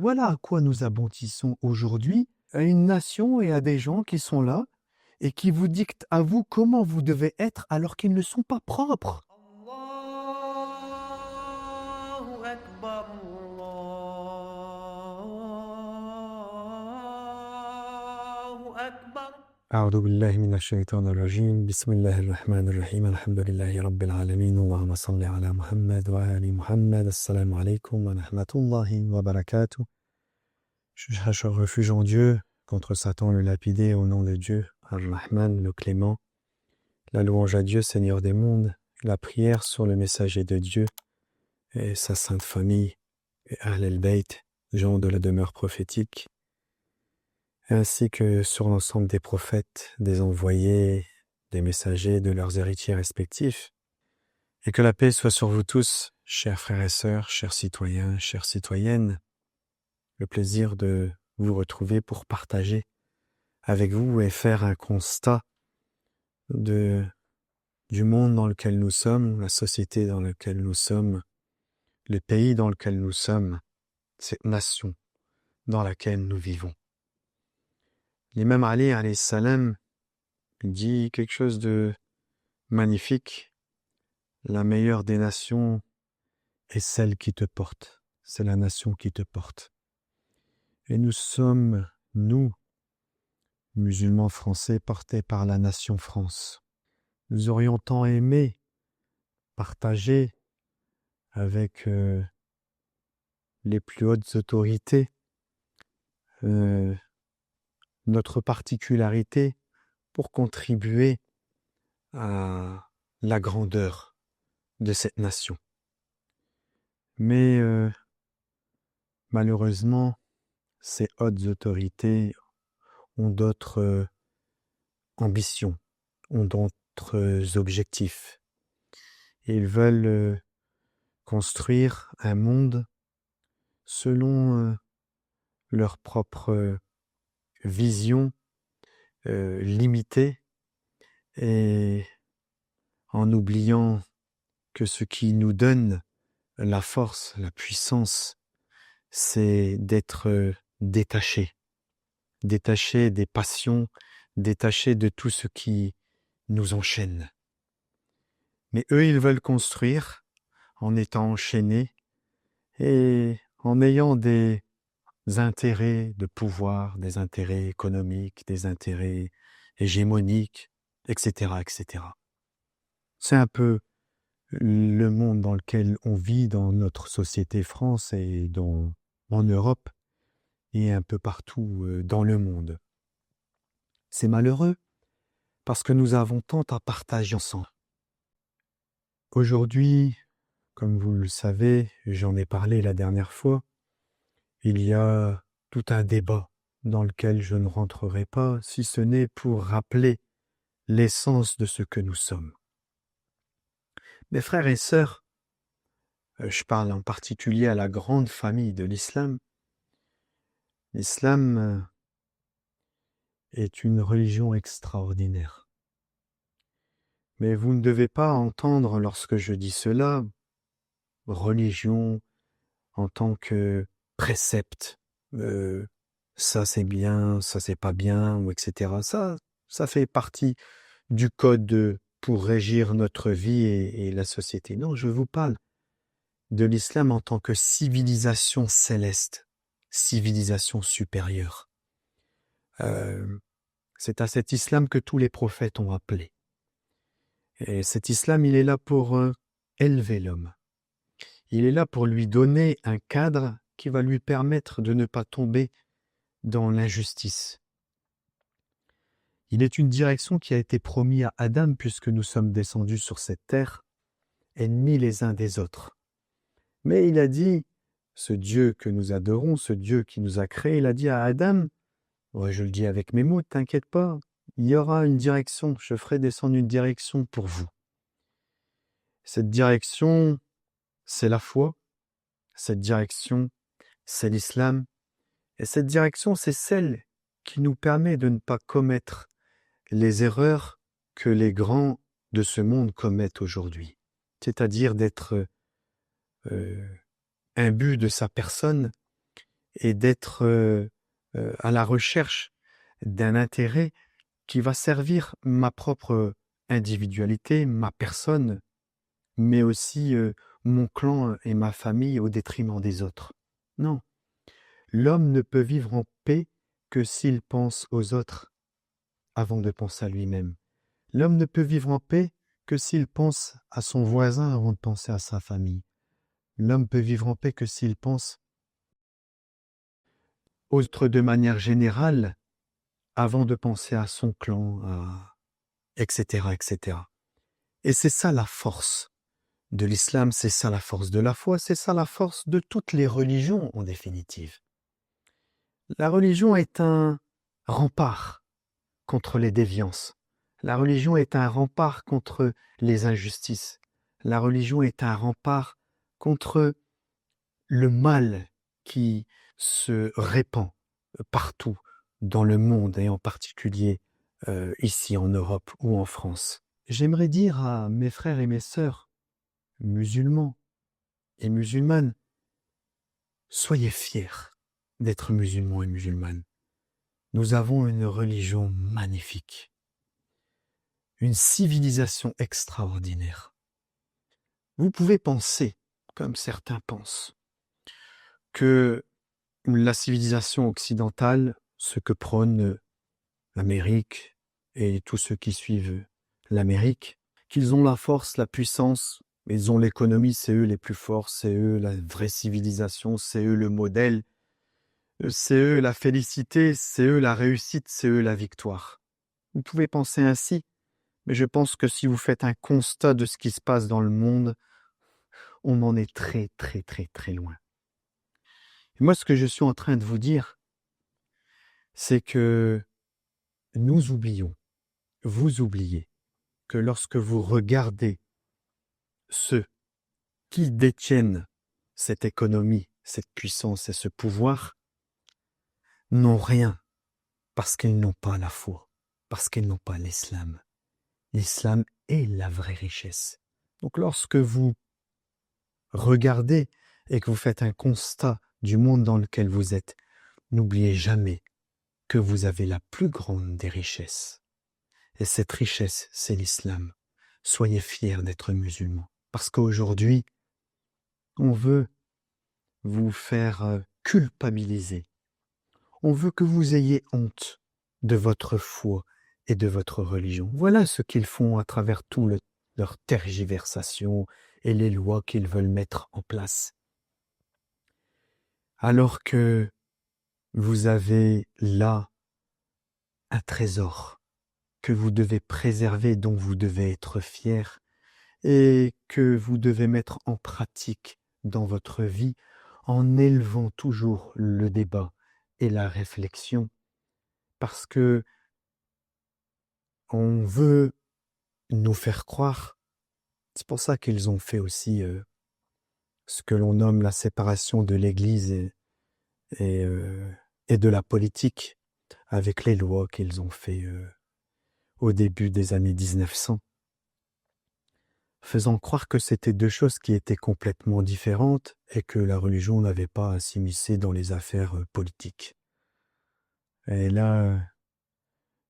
Voilà à quoi nous aboutissons aujourd'hui, à une nation et à des gens qui sont là et qui vous dictent à vous comment vous devez être alors qu'ils ne sont pas propres. الله أكبر الله أكبر. أعوذ بالله من الشيطان الرجيم بسم الله الرحمن الرحيم الحمد لله رب العالمين اللهم صل على محمد وآل محمد السلام عليكم ورحمة الله وبركاته. Je cherche refuge en Dieu contre Satan le lapidé au nom de Dieu, Ar-Rahman le clément. La louange à Dieu, Seigneur des mondes, la prière sur le messager de Dieu et sa sainte famille et Ahl el-Bayt, gens de la demeure prophétique, ainsi que sur l'ensemble des prophètes, des envoyés, des messagers, de leurs héritiers respectifs. Et que la paix soit sur vous tous, chers frères et sœurs, chers citoyens, chères citoyennes. Le plaisir de vous retrouver pour partager avec vous et faire un constat du monde dans lequel nous sommes, la société dans laquelle nous sommes, le pays dans lequel nous sommes, cette nation dans laquelle nous vivons. L'imam Ali alayhi salam dit quelque chose de magnifique. La meilleure des nations est celle qui te porte. C'est la nation qui te porte. Et nous sommes, nous, musulmans français, portés par la nation France. Nous aurions tant aimé partager avec les plus hautes autorités notre particularité pour contribuer à la grandeur de cette nation. Mais malheureusement, ces hautes autorités ont d'autres ambitions, ont d'autres objectifs. Ils veulent construire un monde selon leur propre vision limitée et en oubliant que ce qui nous donne la force, la puissance, c'est d'être détaché des passions, détaché de tout ce qui nous enchaîne. Mais eux, ils veulent construire en étant enchaînés et en ayant des intérêts de pouvoir, des intérêts économiques, des intérêts hégémoniques, etc., etc. C'est un peu le monde dans lequel on vit dans notre société France et en Europe et un peu partout dans le monde. C'est malheureux parce que nous avons tant à partager ensemble. Aujourd'hui, comme vous le savez, j'en ai parlé la dernière fois, il y a tout un débat dans lequel je ne rentrerai pas, si ce n'est pour rappeler l'essence de ce que nous sommes. Mes frères et sœurs, je parle en particulier à la grande famille de l'islam. L'islam est une religion extraordinaire. Mais vous ne devez pas entendre lorsque je dis cela, religion en tant que précepte, ça c'est bien, ça c'est pas bien, ou etc. Ça fait partie du code pour régir notre vie et la société. Non, je vous parle de l'islam en tant que civilisation céleste, civilisation supérieure. C'est à cet islam que tous les prophètes ont appelé. Et cet islam, il est là pour élever l'homme. Il est là pour lui donner un cadre qui va lui permettre de ne pas tomber dans l'injustice. Il est une direction qui a été promise à Adam puisque nous sommes descendus sur cette terre, ennemis les uns des autres. Mais il a dit, ce Dieu que nous adorons, ce Dieu qui nous a créés, il a dit à Adam, ouais, je le dis avec mes mots, t'inquiète pas, il y aura une direction, je ferai descendre une direction pour vous. Cette direction, c'est la foi, cette direction, c'est l'islam, et cette direction, c'est celle qui nous permet de ne pas commettre les erreurs que les grands de ce monde commettent aujourd'hui, c'est-à-dire d'être imbu de sa personne et d'être à la recherche d'un intérêt qui va servir ma propre individualité, ma personne, mais aussi mon clan et ma famille au détriment des autres. Non, l'homme ne peut vivre en paix que s'il pense aux autres avant de penser à lui-même. L'homme ne peut vivre en paix que s'il pense à son voisin avant de penser à sa famille. L'homme peut vivre en paix que s'il pense aux autres de manière générale avant de penser à son clan, etc., etc. Et c'est ça la force de l'islam, c'est ça la force de la foi, c'est ça la force de toutes les religions en définitive. La religion est un rempart contre les déviances. La religion est un rempart contre les injustices. La religion est un rempart contre le mal qui se répand partout dans le monde et en particulier ici en Europe ou en France. J'aimerais dire à mes frères et mes sœurs musulmans et musulmanes, soyez fiers d'être musulmans et musulmanes. Nous avons une religion magnifique, une civilisation extraordinaire. Vous pouvez penser, comme certains pensent, que la civilisation occidentale, ce que prône l'Amérique et tous ceux qui suivent l'Amérique, qu'ils ont la force, la puissance, ils ont l'économie, c'est eux les plus forts, c'est eux la vraie civilisation, c'est eux le modèle, c'est eux la félicité, c'est eux la réussite, c'est eux la victoire. Vous pouvez penser ainsi, mais je pense que si vous faites un constat de ce qui se passe dans le monde, on en est très très très très loin. Et moi, ce que je suis en train de vous dire, c'est que nous oublions, vous oubliez, que lorsque vous regardez ceux qui détiennent cette économie, cette puissance et ce pouvoir, n'ont rien parce qu'ils n'ont pas la foi, parce qu'ils n'ont pas l'islam. L'islam est la vraie richesse. Donc lorsque vous regardez et que vous faites un constat du monde dans lequel vous êtes, n'oubliez jamais que vous avez la plus grande des richesses. Et cette richesse, c'est l'islam. Soyez fiers d'être musulmans. Parce qu'aujourd'hui, on veut vous faire culpabiliser. On veut que vous ayez honte de votre foi et de votre religion. Voilà ce qu'ils font à travers leur tergiversation et les lois qu'ils veulent mettre en place. Alors que vous avez là un trésor que vous devez préserver, dont vous devez être fiers et que vous devez mettre en pratique dans votre vie en élevant toujours le débat et la réflexion, parce que on veut nous faire croire, c'est pour ça qu'ils ont fait aussi ce que l'on nomme la séparation de l'Église et de la politique, avec les lois qu'ils ont fait au début des années 1900, faisant croire que c'était deux choses qui étaient complètement différentes et que la religion n'avait pas à s'immiscer dans les affaires politiques. Et là,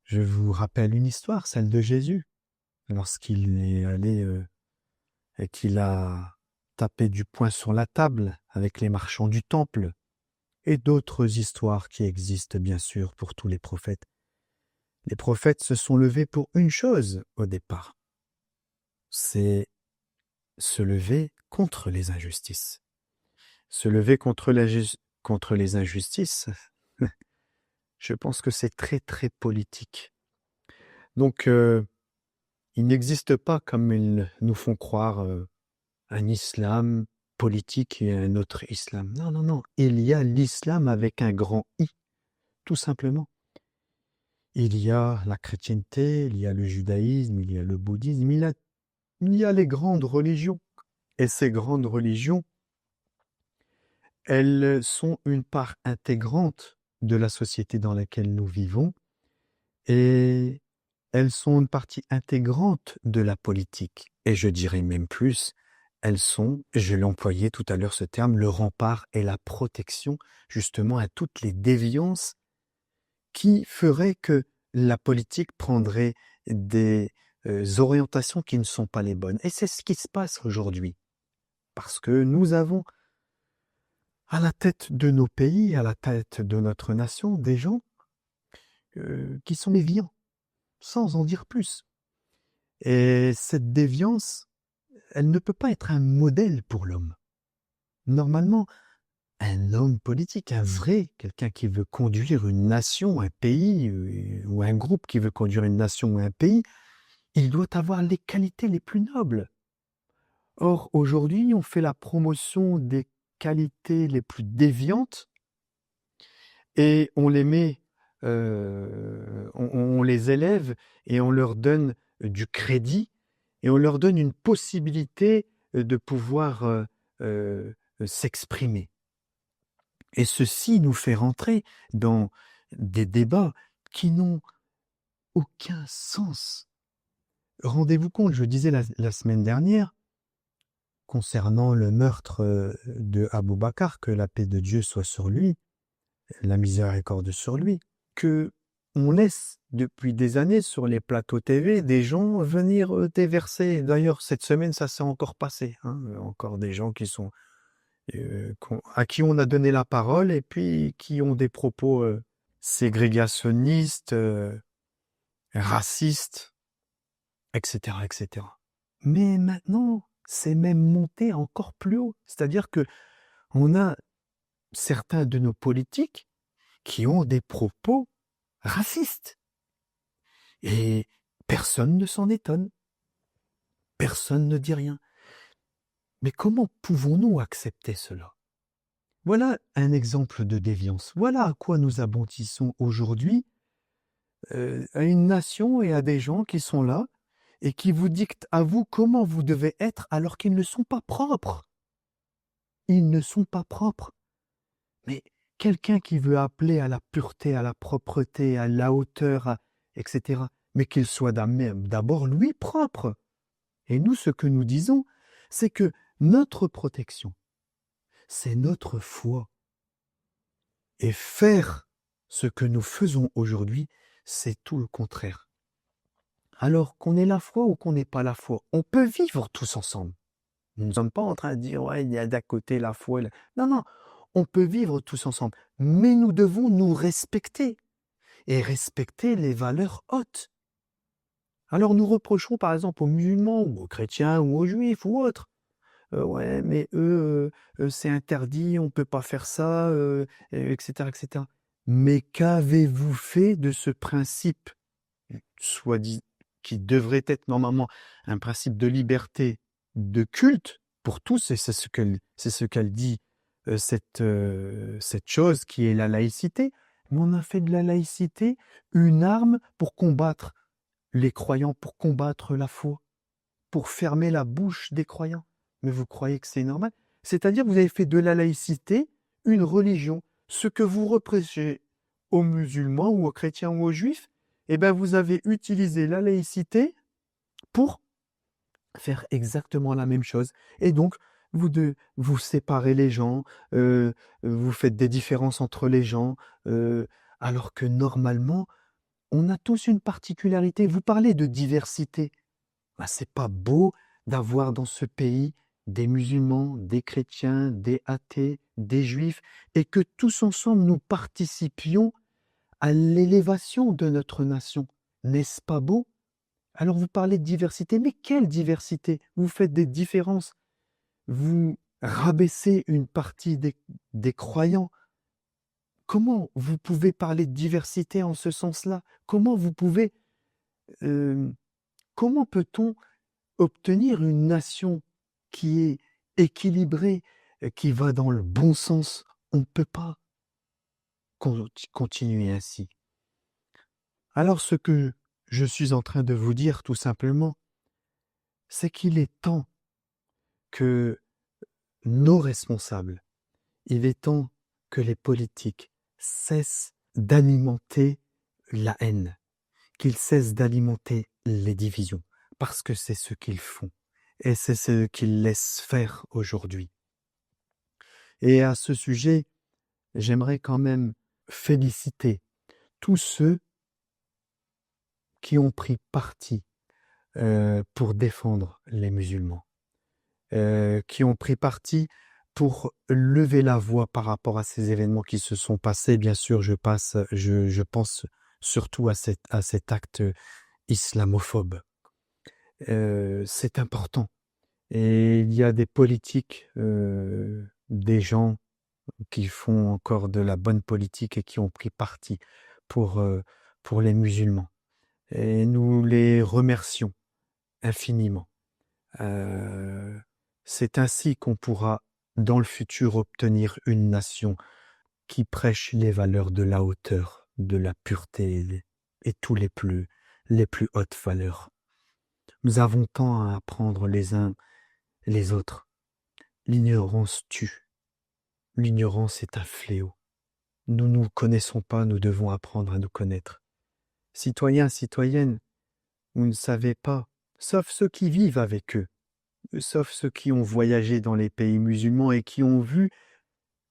je vous rappelle une histoire, celle de Jésus, lorsqu'il est allé et qu'il a tapé du poing sur la table avec les marchands du temple, et d'autres histoires qui existent bien sûr pour tous les prophètes. Les prophètes se sont levés pour une chose au départ, c'est se lever contre les injustices. Se lever contre les injustices, je pense que c'est très très politique. Donc, il n'existe pas, comme ils nous font croire, un islam politique et un autre islam. Non, non, non. Il y a l'islam avec un grand I, tout simplement. Il y a la chrétienté, il y a le judaïsme, il y a le bouddhisme, il y a les grandes religions. Et ces grandes religions, elles sont une part intégrante de la société dans laquelle nous vivons et elles sont une partie intégrante de la politique. Et je dirais même plus, elles sont, je l'ai employé tout à l'heure ce terme, le rempart et la protection justement à toutes les déviances qui feraient que la politique prendrait des orientations qui ne sont pas les bonnes. Et c'est ce qui se passe aujourd'hui. Parce que nous avons à la tête de nos pays, à la tête de notre nation, des gens qui sont déviants, sans en dire plus. Et cette déviance, elle ne peut pas être un modèle pour l'homme. Normalement, un homme politique, un vrai, quelqu'un qui veut conduire une nation, un pays, ou un groupe qui veut conduire une nation ou un pays, il doit avoir les qualités les plus nobles. Or, aujourd'hui, on fait la promotion des qualités les plus déviantes et on les met, on les élève et on leur donne du crédit et on leur donne une possibilité de pouvoir s'exprimer. Et ceci nous fait rentrer dans des débats qui n'ont aucun sens. Rendez-vous compte, je disais la semaine dernière, concernant le meurtre de Abou Bakr, que la paix de Dieu soit sur lui, la miséricorde sur lui, que on laisse depuis des années sur les plateaux TV des gens venir déverser. D'ailleurs, cette semaine, ça s'est encore passé. Encore des gens qui sont à qui on a donné la parole et puis qui ont des propos ségrégationnistes, racistes, etc., etc. Mais maintenant, c'est même monté encore plus haut. C'est-à-dire que on a certains de nos politiques qui ont des propos racistes. Et personne ne s'en étonne. Personne ne dit rien. Mais comment pouvons-nous accepter cela? Voilà un exemple de déviance. Voilà à quoi nous aboutissons aujourd'hui, à une nation et à des gens qui sont là et qui vous dictent à vous comment vous devez être alors qu'ils ne sont pas propres. Ils ne sont pas propres. Mais quelqu'un qui veut appeler à la pureté, à la propreté, à la hauteur, etc., mais qu'il soit d'abord lui propre. Et nous, ce que nous disons, c'est que notre protection, c'est notre foi. Et faire ce que nous faisons aujourd'hui, c'est tout le contraire. Alors qu'on ait la foi ou qu'on n'ait pas la foi, on peut vivre tous ensemble. Nous ne sommes pas en train de dire, ouais, il y a d'à côté la foi. Non, non, on peut vivre tous ensemble. Mais nous devons nous respecter et respecter les valeurs hautes. Alors nous reprochons par exemple aux musulmans ou aux chrétiens ou aux juifs ou autres. Ouais, mais eux, c'est interdit, on ne peut pas faire ça, etc., etc. Mais qu'avez-vous fait de ce principe, soit dit, qui devrait être normalement un principe de liberté, de culte pour tous, et c'est ce qu'elle dit, cette chose qui est la laïcité. Mais on a fait de la laïcité une arme pour combattre les croyants, pour combattre la foi, pour fermer la bouche des croyants. Mais vous croyez que c'est normal? C'est-à-dire que vous avez fait de la laïcité une religion. Ce que vous reprochez aux musulmans ou aux chrétiens ou aux juifs, eh bien vous avez utilisé la laïcité pour faire exactement la même chose. Et donc, vous séparez les gens, vous faites des différences entre les gens, alors que normalement, on a tous une particularité. Vous parlez de diversité. Ben, c'est pas beau d'avoir dans ce pays des musulmans, des chrétiens, des athées, des juifs, et que tous ensemble nous participions à l'élévation de notre nation. N'est-ce pas beau? Alors vous parlez de diversité, mais quelle diversité? Vous faites des différences, vous rabaissez une partie des croyants. Comment vous pouvez parler de diversité en ce sens-là? Comment vous pouvez, comment peut-on obtenir une nation qui est équilibrée, qui va dans le bon sens? On ne peut pas continuer ainsi. Alors ce que je suis en train de vous dire tout simplement, c'est qu'il est temps que nos responsables, il est temps que les politiques cessent d'alimenter la haine, qu'ils cessent d'alimenter les divisions, parce que c'est ce qu'ils font. et c'est ce qu'ils laissent faire aujourd'hui. Et à ce sujet, j'aimerais quand même féliciter tous ceux qui ont pris parti pour défendre les musulmans, qui ont pris parti pour lever la voix par rapport à ces événements qui se sont passés. Bien sûr, je pense surtout à cet acte islamophobe. C'est important. Et il y a des politiques, des gens qui font encore de la bonne politique et qui ont pris parti pour les musulmans. Et nous les remercions infiniment. C'est ainsi qu'on pourra, dans le futur, obtenir une nation qui prêche les valeurs de la hauteur, de la pureté et tous les plus hautes valeurs. Nous avons tant à apprendre les uns les autres. L'ignorance tue. L'ignorance est un fléau. Nous ne nous connaissons pas, nous devons apprendre à nous connaître. Citoyens, citoyennes, vous ne savez pas, sauf ceux qui vivent avec eux, sauf ceux qui ont voyagé dans les pays musulmans et qui ont vu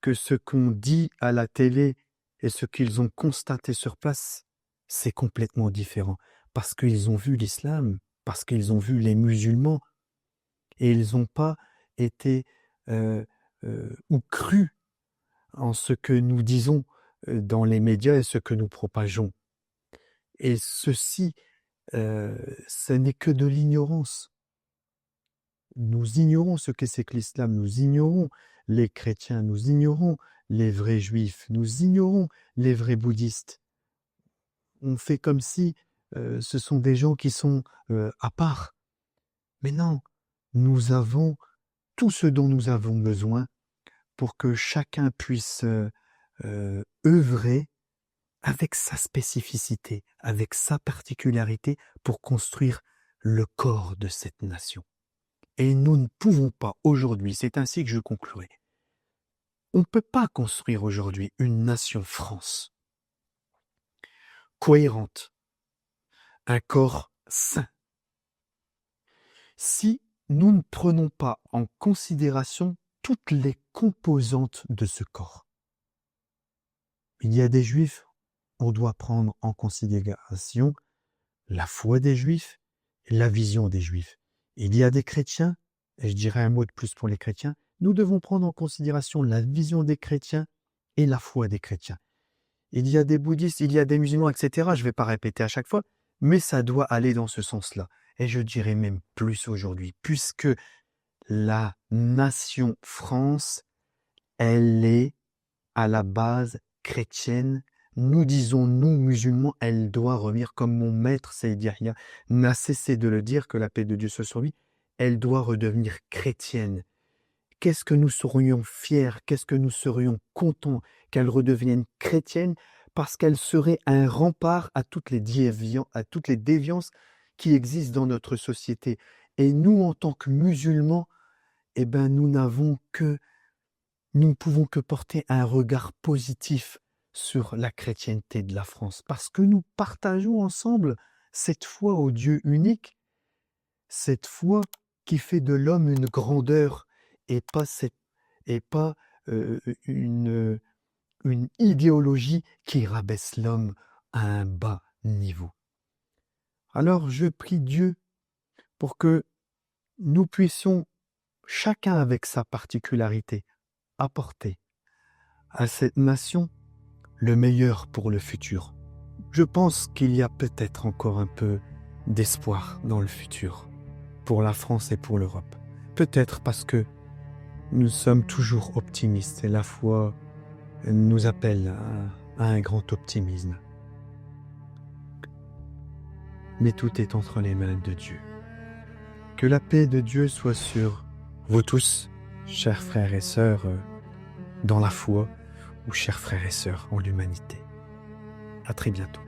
que ce qu'on dit à la télé et ce qu'ils ont constaté sur place, c'est complètement différent. Parce qu'ils ont vu l'islam, parce qu'ils ont vu les musulmans, et ils n'ont pas été ou cru en ce que nous disons dans les médias et ce que nous propageons. Et ceci, ce n'est que de l'ignorance. Nous ignorons ce que c'est que l'islam, nous ignorons les chrétiens, nous ignorons les vrais juifs, nous ignorons les vrais bouddhistes. On fait comme si ce sont des gens qui sont à part. Mais non, nous avons tout ce dont nous avons besoin pour que chacun puisse œuvrer avec sa spécificité, avec sa particularité pour construire le corps de cette nation. Et nous ne pouvons pas aujourd'hui, c'est ainsi que je conclurai, on ne peut pas construire aujourd'hui une nation France cohérente, un corps sain, si nous ne prenons pas en considération toutes les composantes de ce corps. Il y a des juifs, on doit prendre en considération la foi des juifs et la vision des juifs. Il y a des chrétiens, et je dirais un mot de plus pour les chrétiens, nous devons prendre en considération la vision des chrétiens et la foi des chrétiens. Il y a des bouddhistes, il y a des musulmans, etc. Je ne vais pas répéter à chaque fois, mais ça doit aller dans ce sens-là. Et je dirais même plus aujourd'hui, puisque la nation France, elle est à la base chrétienne. Nous disons, nous musulmans, elle doit revenir, comme mon maître Sayyid Yahya n'a cessé de le dire, que la paix de Dieu soit sur lui, elle doit redevenir chrétienne. Qu'est-ce que nous serions fiers, qu'est-ce que nous serions contents qu'elle redevienne chrétienne, parce qu'elle serait un rempart à toutes les déviances qui existent dans notre société. Et nous, en tant que musulmans, eh ben, nous ne pouvons que porter un regard positif sur la chrétienté de la France, parce que nous partageons ensemble cette foi au Dieu unique, cette foi qui fait de l'homme une grandeur et pas une idéologie qui rabaisse l'homme à un bas niveau. Alors je prie Dieu pour que nous puissions, chacun avec sa particularité, apporter à cette nation le meilleur pour le futur. Je pense qu'il y a peut-être encore un peu d'espoir dans le futur pour la France et pour l'Europe. Peut-être parce que nous sommes toujours optimistes et la foi nous appelle à un grand optimisme. Mais tout est entre les mains de Dieu. Que la paix de Dieu soit sur vous tous, chers frères et sœurs dans la foi ou chers frères et sœurs en l'humanité. À très bientôt.